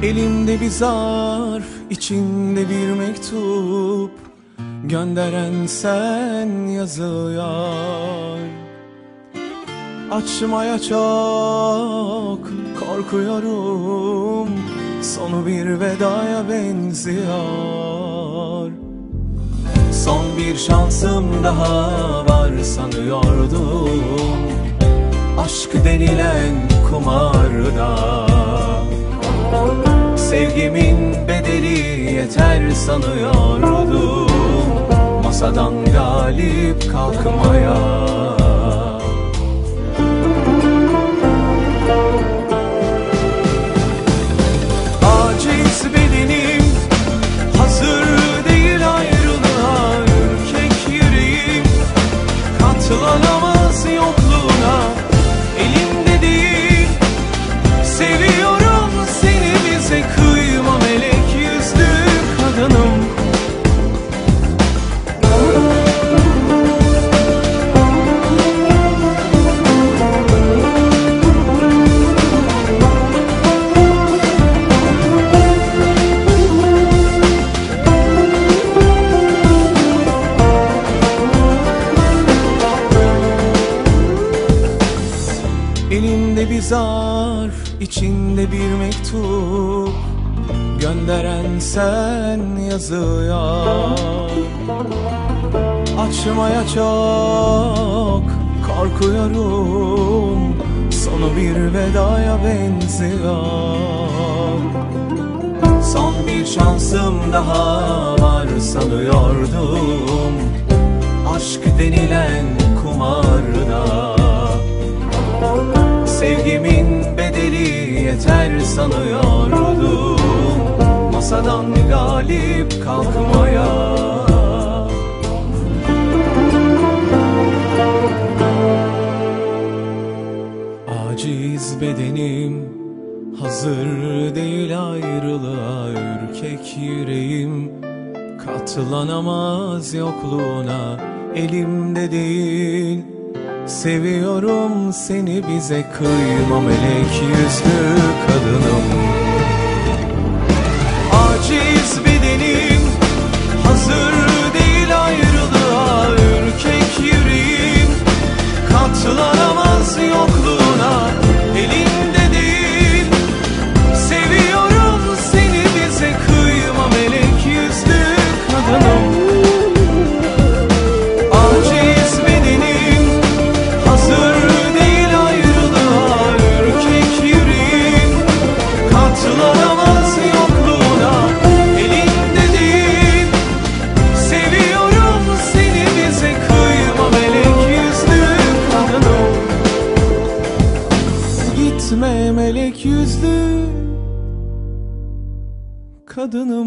Elimde bir zarf, içinde bir mektup, gönderen sen yazıyor. Açmaya çok korkuyorum, sonu bir vedaya benziyor. Son bir şansım daha var sanıyordum, aşk denilen kumarda. Sevgimin bedeli yeter sanıyordum, masadan galip kalkmaya. Aciz bedenim hazır değil ayrılığa, ürkek yüreğim katlanamaz yokluğuna. Elimde değil, seviyorum seni, bize kıyma melek yüzlü kadınım. Elimde bir zarf, içinde bir mektup, gönderen sen yazıyor. Açmaya çok korkuyorum, sonu bir vedaya benziyor. Son bir şansım daha var sanıyordum, aşk denilen kumarda. Sevgimin bedeli yeter sanıyordum, masadan galip kalkmaya. Aciz bedenim hazır değil ayrılığa, ürkek yüreğim katlanamaz yokluğuna. Elimde değil, seviyorum seni, bize kıyma melek yüzlü kadınım. Aciz bedenim hazır değil ayrılığa, ürkek yüreğim katlanamaz yokluğuna. Elimde değil, seviyorum seni, bize kıyma melek yüzlü kadınım. Gitme melek yüzlü kadınım.